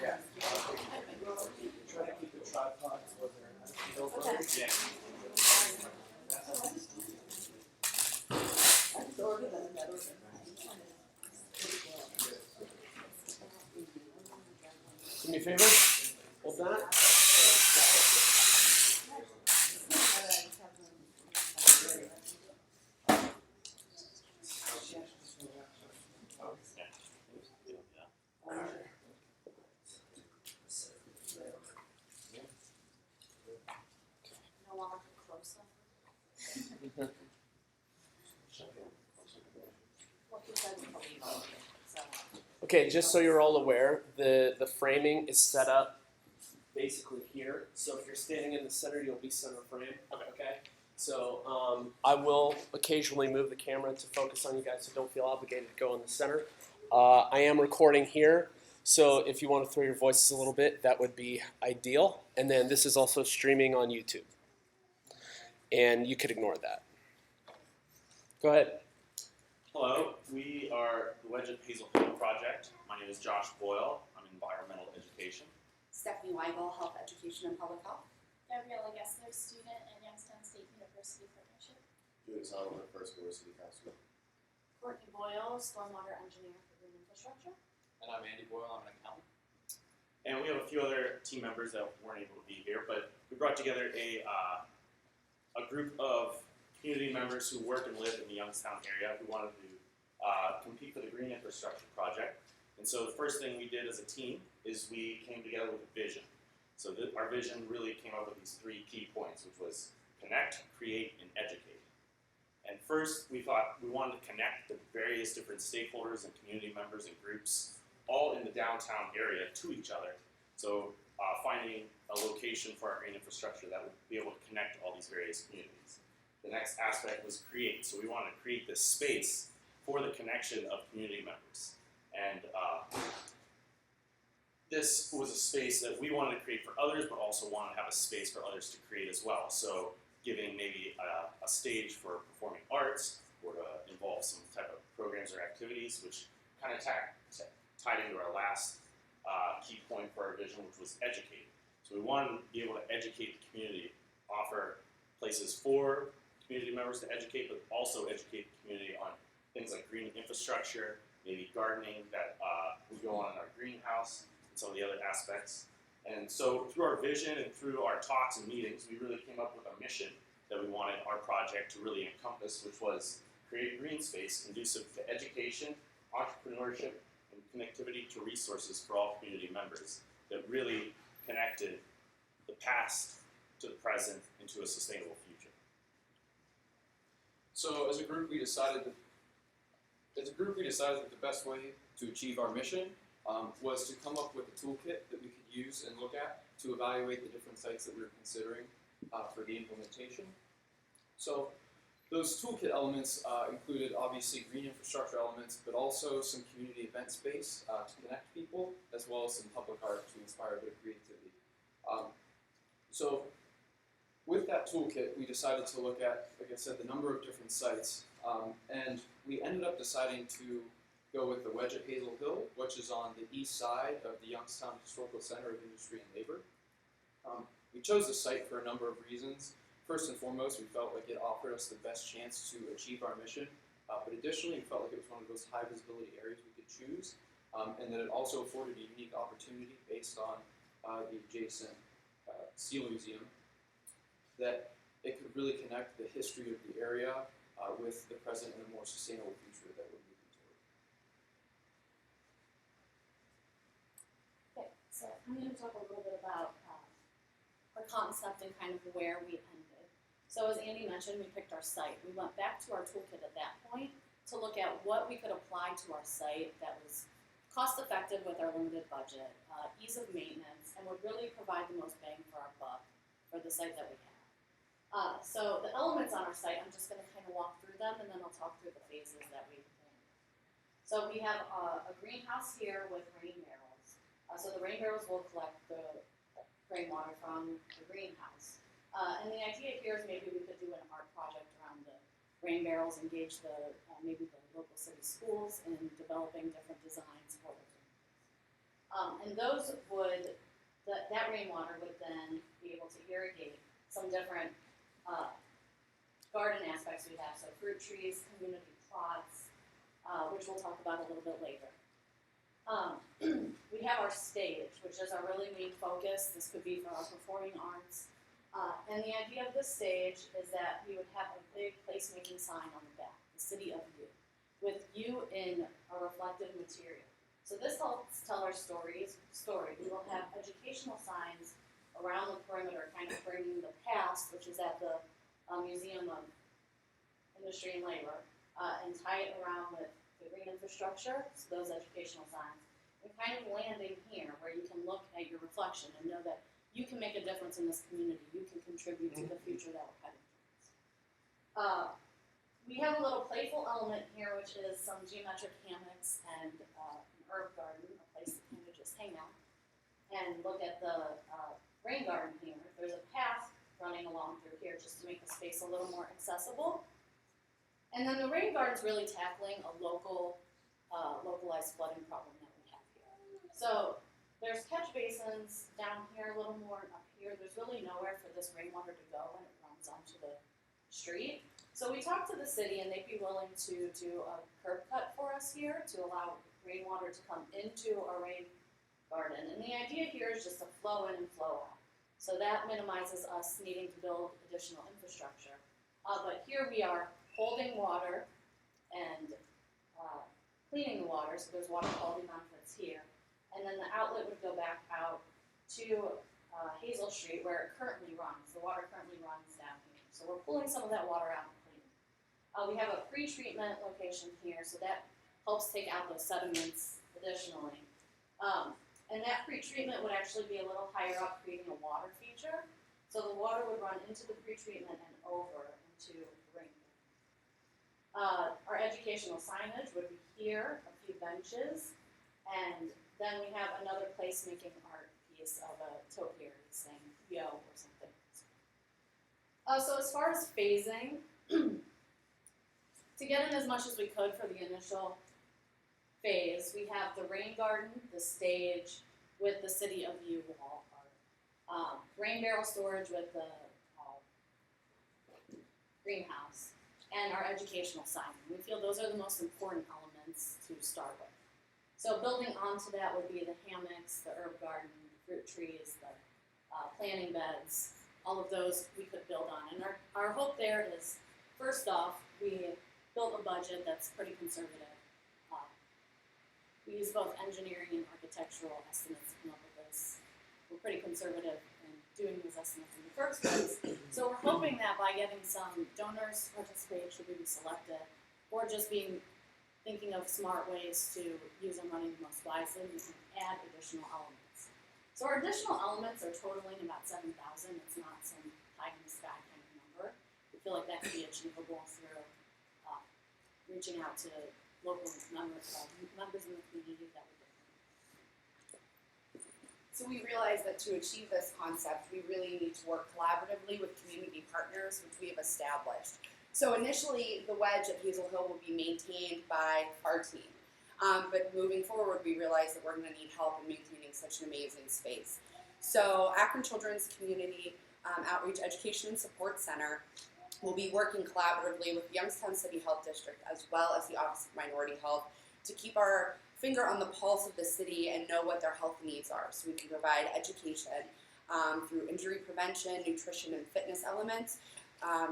Yeah. Try to keep the tripods where they're over. Yeah. Do me a favor. Hold that. Okay, just so you're all aware, the framing is set up basically here. So if you're standing in the center, you'll be center frame. Okay. So I will occasionally move the camera to focus on you guys, so don't feel obligated to go in the center. I am recording here, so if you want to throw your voices a little bit, that would be ideal. And then this is also streaming on YouTube. And you could ignore that. Go ahead. Hello, we are the Wedge at Hazel project. My name is Josh Boyle. I'm in environmental education. Stephanie Weigel, health education and public health. Gabriella Gessler, student in Youngstown State University Partnership. Julius Oliver, first year City Council. Courtney Boyle, stormwater engineer for green infrastructure. And I'm Andy Boyle, I'm an accountant. And we have a few other team members that weren't able to be here, but we brought together a group of community members who work and live in the Youngstown area who wanted to compete for the green infrastructure project. And so the first thing we did as a team is we came together with a vision. So our vision really came up with these three key points, which was connect, create, and educate. And first, we thought we wanted to connect the various different stakeholders and community members and groups all in the downtown area to each other. So finding a location for our green infrastructure that would be able to connect all these various communities. The next aspect was create. So we wanted to create this space for the connection of community members. And this was a space that we wanted to create for others, but also wanted to have a space for others to create as well. So giving maybe a stage for performing arts, or to involve some type of programs or activities, which kind of tied into our last key point for our vision, which was educate. So we wanted to be able to educate the community, offer places for community members to educate, but also educate the community on things like green infrastructure, maybe gardening that would go on in our greenhouse, and some of the other aspects. And so through our vision and through our talks and meetings, we really came up with a mission that we wanted our project to really encompass, which was create green space conducive to education, entrepreneurship, and connectivity to resources for all community members that really connected the past to the present into a sustainable future. So as a group we decided that the best way to achieve our mission was to come up with a toolkit that we could use and look at to evaluate the different sites that we were considering for the implementation. So those toolkit elements included obviously green infrastructure elements, but also some community event space to connect people, as well as some public art to inspire a bit of creativity. So with that toolkit, we decided to look at, like I said, the number of different sites, and we ended up deciding to go with the Wedge at Hazel Hill, which is on the east side of the Youngstown Historical Center of Industry and Labor. We chose the site for a number of reasons. First and foremost, we felt like it offered us the best chance to achieve our mission, but additionally, we felt like it was one of those high visibility areas we could choose, and that it also afforded a unique opportunity based on the adjacent Steel Museum, that it could really connect the history of the area with the present and a more sustainable future that we're moving toward. Okay, so I'm going to talk a little bit about our concept and kind of where we ended. So as Andy mentioned, we picked our site. We went back to our toolkit at that point to look at what we could apply to our site that was cost effective with our limited budget, ease of maintenance, and would really provide the most bang for our buck for the site that we have. So the elements on our site, I'm just going to kind of walk through them, and then I'll talk through the phases that we planned. So we have a greenhouse here with rain barrels. So the rain barrels will collect the rainwater from the greenhouse. And the idea here is maybe we could do an art project around the rain barrels, engage maybe the local city schools in developing different designs for the greenhouse. And those would, that rainwater would then be able to irrigate some different garden aspects we have, so fruit trees, community plots, which we'll talk about a little bit later. We have our stage, which is our really main focus. This could be for our performing arts. And the idea of this stage is that we would have a big placemaking sign on the back, the city of you, with you in a reflective material. So this helps tell our story. We will have educational signs around the perimeter, kind of bringing the past, which is at the Museum of Industry and Labor, and tie it around with the green infrastructure, so those educational signs, and kind of landing here where you can look at your reflection and know that you can make a difference in this community, you can contribute to the future that we're heading towards. We have a little playful element here, which is some geometric hammocks and an herb garden, a place to kind of just hang out and look at the rain garden here. There's a path running along through here just to make the space a little more accessible. And then the rain garden's really tackling a localized flooding problem that we have here. So there's catch basins down here a little more and up here. There's really nowhere for this rainwater to go when it runs onto the street. So we talked to the city and they'd be willing to do a curb cut for us here to allow rainwater to come into our rain garden. And the idea here is just to flow in and flow out. So that minimizes us needing to build additional infrastructure. But here we are holding water and cleaning the water, so there's water quality benefits here. And then the outlet would go back out to Hazel Street where it currently runs. The water currently runs down here. So we're pulling some of that water out and cleaning. We have a pre-treatment location here, so that helps take out those sediments additionally. And that pre-treatment would actually be a little higher up, creating a water feature. So the water would run into the pre-treatment and over into the rain. Our educational signage would be here, a few benches, and then we have another placemaking art piece of a topiary saying yo or something. So as far as phasing, to get in as much as we could for the initial phase, we have the rain garden, the stage with the City of You wall art, rain barrel storage with the greenhouse, and our educational sign. We feel those are the most important elements to start with. So building onto that would be the hammocks, the herb garden, the fruit trees, the planting beds, all of those we could build on. And our hope there is, first off, we built a budget that's pretty conservative. We use both engineering and architectural estimates to come up with this. We're pretty conservative in doing these estimates in the first place. So we're hoping that by getting some donors participate, should we be selected, or just thinking of smart ways to use our money the most wisely, we can add additional elements. So our additional elements are totaling about 7,000. It's not some pie in the sky kind of number. We feel like that could be achievable through reaching out to local members in the community that we do. So we realize that to achieve this concept, we really need to work collaboratively with community partners, which we have established. So initially, the Wedge at Hazel Hill will be maintained by our team. But moving forward, we realize that we're going to need help in maintaining such an amazing space. So Akron Children's Community Outreach Education and Support Center will be working collaboratively with the Youngstown City Health District as well as the Office of Minority Health to keep our finger on the pulse of the city and know what their health needs are, so we can provide education through injury prevention, nutrition, and fitness elements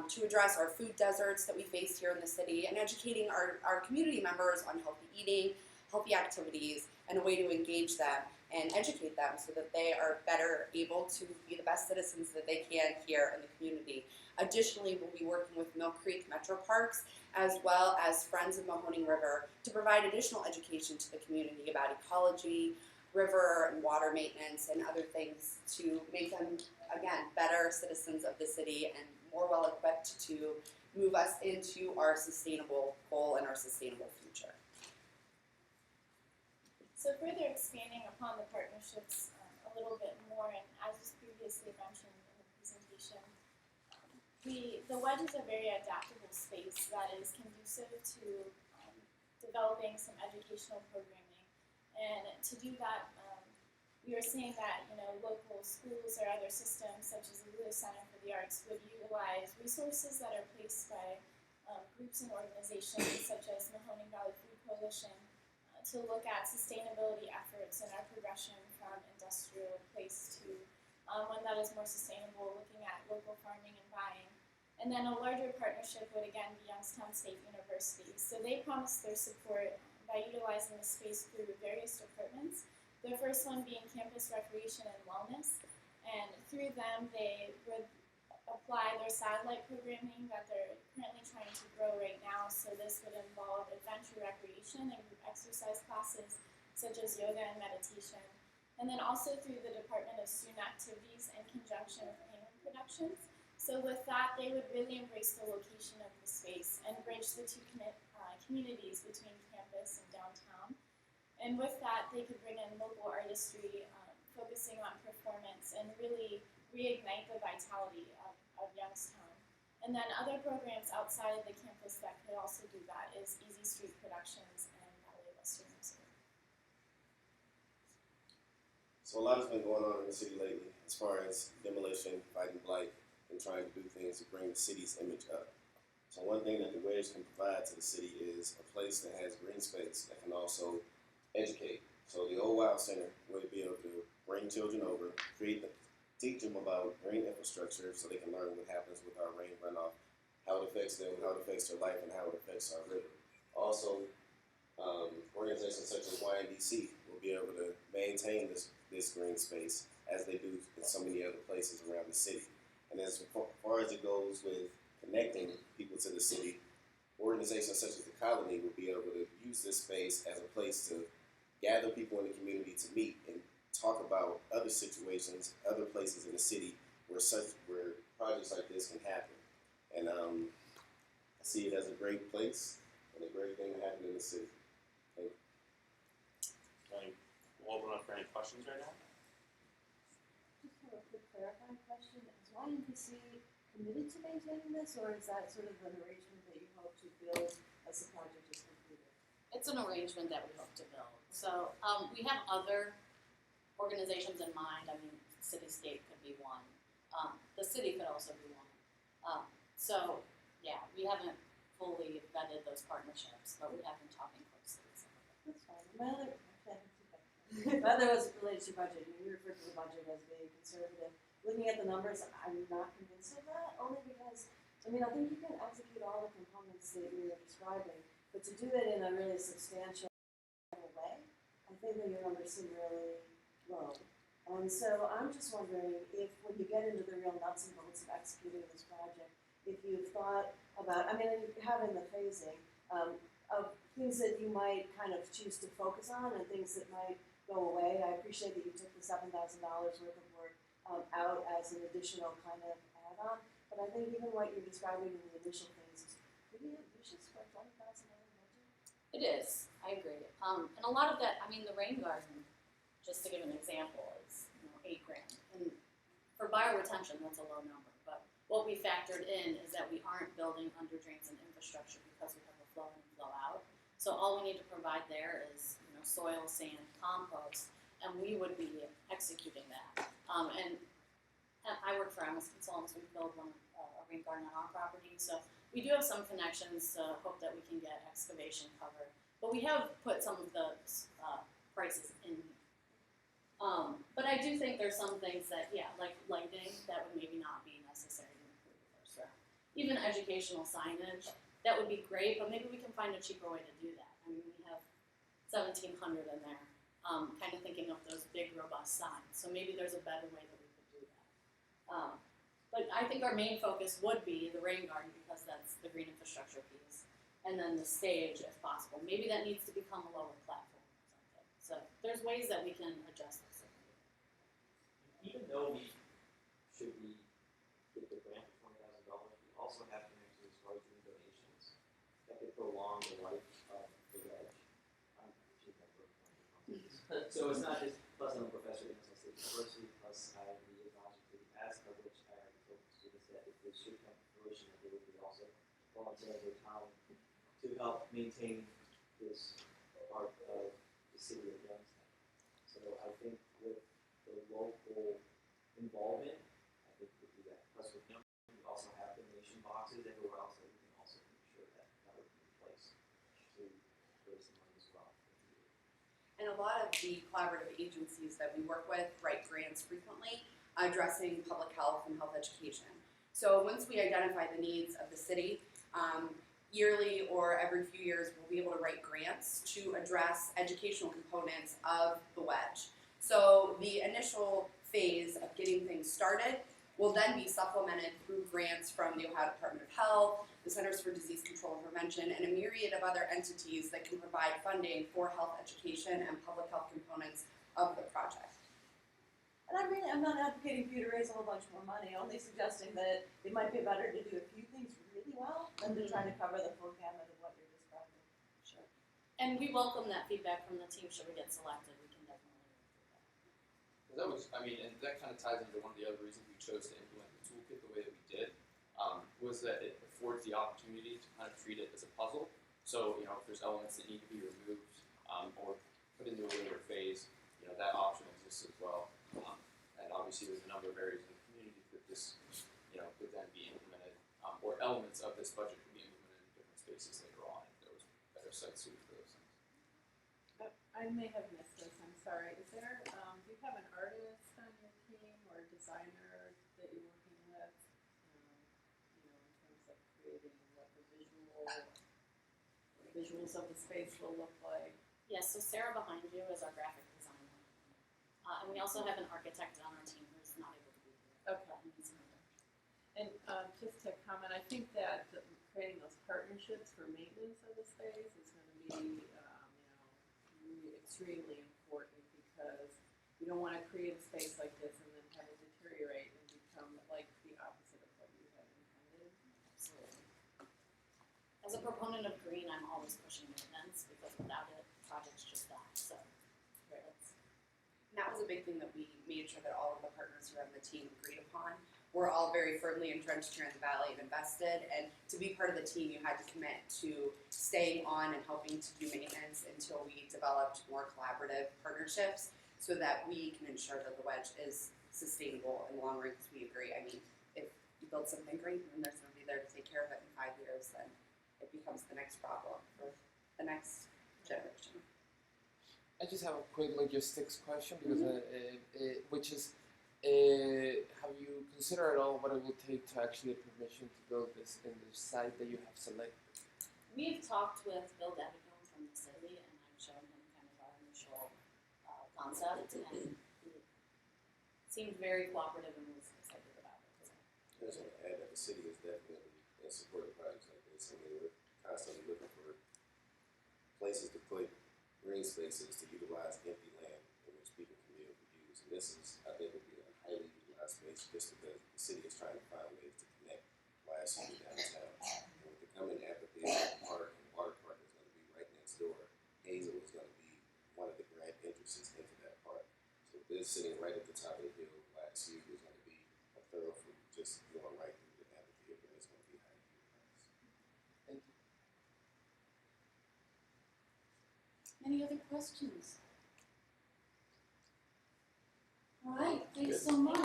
to address our food deserts that we face here in the city and educating our community members on healthy eating, healthy activities, and a way to engage them and educate them so that they are better able to be the best citizens that they can here in the community. Additionally, we'll be working with Mill Creek Metro Parks as well as Friends of Mahoning River to provide additional education to the community about ecology, river and water maintenance, and other things to make them, again, better citizens of the city and more well equipped to move us into our sustainable goal and our sustainable future. So further expanding upon the partnerships a little bit more, and as was previously mentioned in the presentation, the Wedge is a very adaptable space that is conducive to developing some educational programming. And to do that, we were seeing that, local schools or other systems such as the Lewis Center for the Arts would utilize resources that are placed by groups and organizations such as Mahoning Valley Food Coalition to look at sustainability efforts and our progression from industrial place to one that is more sustainable, looking at local farming and buying. And then a larger partnership would again be Youngstown State University. So they promised their support by utilizing the space through various departments. The first one being campus recreation and wellness. And through them, they would apply their satellite programming that they're currently trying to grow right now. So this would involve adventure recreation and group exercise classes, such as yoga and meditation. And then also through the Department of Student Activities in conjunction with Penguin Productions. So with that, they would really embrace the location of the space and bridge the two communities between campus and downtown. And with that, they could bring in local artistry, focusing on performance and really reignite the vitality of Youngstown. And then other programs outside of the campus that could also do that is Easy Street Productions and Ballet Western Music. So a lot has been going on in the city lately as far as demolition, fighting blight, and trying to do things to bring the city's image up. So one thing that the Wedge can provide to the city is a place that has green space that can also educate. So the old Wild Center would be able to bring children over, teach them about green infrastructure so they can learn what happens with our rain runoff, how it affects them, how it affects their life, and how it affects our river. Also, organizations such as YNDC will be able to maintain this green space as they do in so many other places around the city. And as far as it goes with connecting people to the city, organizations such as the Colony will be able to use this space as a place to gather people in the community to meet and talk about other situations, other places in the city where projects like this can happen. And I see it as a great place and a great thing to happen in the city. Thank you. We'll open up for any questions right now. Just have a quick clarifying question. Is YNPC committed to maintaining this, or is that sort of an arrangement that you hope to build as the project is completed? It's an arrangement that we hope to build. So we have other organizations in mind. I mean, Cityscape could be one. The city could also be one. So yeah, we haven't fully vetted those partnerships, but we have been talking closely. So. That's fine. My other was related to budget. You referred to the budget as being conservative. Looking at the numbers, I'm not convinced of that, only because, I think you can execute all the components that you were describing, but to do it in a really substantial way, I think that your numbers seem really low. And so I'm just wondering if, when you get into the real nuts and bolts of executing this project, if you've thought about, having the phasing of things that you might kind of choose to focus on and things that might go away. I appreciate that you took the $7,000 worth of work out as an additional kind of add-on, but I think even what you're describing in the initial things is pretty ambitious for a $20,000 budget. It is. I agree. And a lot of that, the rain garden, just to give an example, is $8,000. And for bioretention, that's a low number. But what we factored in is that we aren't building under drains and infrastructure because we have a flow in and flow out. So all we need to provide there is soil, sand, compost, and we would be executing that. And I work for Amos Consultants. We build a rain garden on our property, so we do have some connections to hope that we can get excavation cover. But we have put some of the prices in. But I do think there's some things that, like lighting, that would maybe not be necessary to include the first round. Even educational signage, that would be great, but maybe we can find a cheaper way to do that. We have 1,700 in there, kind of thinking of those big, robust signs. So maybe there's a better way that we could do that. But I think our main focus would be the rain garden because that's the green infrastructure piece. And then the stage, if possible. Maybe that needs to become a lower platform or something. So there's ways that we can adjust this. Even though we should be get the grant for $20,000, we also have to make these larger donations that could prolong the life of the Wedge. So it's not just plus I'm a professor at National State University, plus I have the advisory to the past, of which I already told the students that if they should come to fruition, that they would be also volunteering their time to help maintain this part of the city of Youngstown. So I think with a lot of the collaborative agencies that we work with write grants frequently addressing public health and health education. So once we identify the needs of the city, yearly or every few years, we'll be able to write grants to address educational components of the Wedge. So the initial phase of getting things started will then be supplemented through grants from the Ohio Department of Health, the Centers for Disease Control and Prevention, and a myriad of other entities that can provide funding for health education and public health components of the project. And I'm not advocating for you to raise a whole bunch more money, only suggesting that it might be better to do a few things really well than to try to cover the full gamut of what you're describing. Sure. And we welcome that feedback from the team should we get selected. We can definitely do that. That was, I mean, and that kind of ties into one of the other reasons we chose to implement the toolkit the way that we did, was that it affords the opportunity to kind of treat it as a puzzle. So, you know, if there's elements that need to be removed or put into a later phase, you know, that option exists as well. And obviously there's a number of areas in the community that this, you know, could then be implemented, or elements of this budget could be implemented in different spaces later on if there was better site suited for those things. I may have missed this, I'm sorry. Is there, do you have an artist on your team or a designer that you're working with, you know, in terms of creating what the visuals of the space will look like? Yes, so Sarah behind you is our graphic designer. And we also have an architect on our team who's not able to be here. Okay. And just to comment, I think that creating those partnerships for maintenance of the space is going to be, you know, really extremely important because you don't want to create a space like this and then have it deteriorate and become like the opposite of what you had intended. Absolutely. As a proponent of green, I'm always pushing maintenance because without it, projects just die. So. And that was a big thing that we made sure that all of the partners who are on the team agreed upon. We're all very firmly entrenched here in the Valley and invested, and to be part of the team, you had to commit to staying on and helping to do maintenance until we developed more collaborative partnerships so that we can ensure that the Wedge is sustainable in the long run, because we agree. I mean, if you build something great and there's nobody there to take care of it in 5 years, then it becomes the next problem for the next generation. I just have a quick logistics question because, which is, have you considered at all what it will take to actually get permission to build this in the site that you have selected? We've talked with Bill Davico from the city, and I've shown him kind of our initial concept, and he seemed very cooperative and was excited about it. So. I just want to add that the city is definitely in support of projects like this. I mean, we're constantly looking for places to put green spaces to utilize empty land in which people can be able to use. And this is, I think, would be a highly utilized space just because the city is trying to find ways to connect YSU downtown. And with the coming amphitheater park and water park is going to be right next door, Hazel is going to be one of the grand entrances into that park. So this sitting right at the top of the hill, YSU is going to be a thoroughfare just going right through the amphitheater. It's going to be highly utilized. Thank you. Any other questions? All right, thanks so much.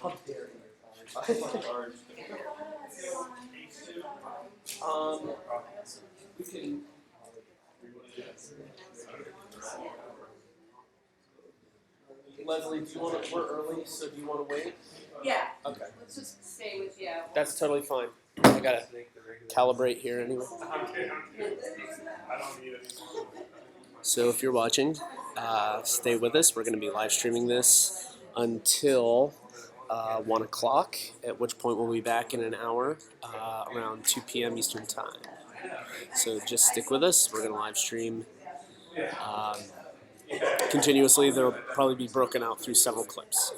How dare you? We can. Leslie, do you want to? We're early, so do you want to wait? Yeah. Okay. Let's just stay with you. That's totally fine. I gotta calibrate here anyway. I don't need it. So if you're watching, stay with us. We're going to be live streaming this until 1 o'clock, at which point we'll be back in an hour around 2 p.m. Eastern Time. So just stick with us. We're going to live stream continuously. They'll probably be broken out through several clips.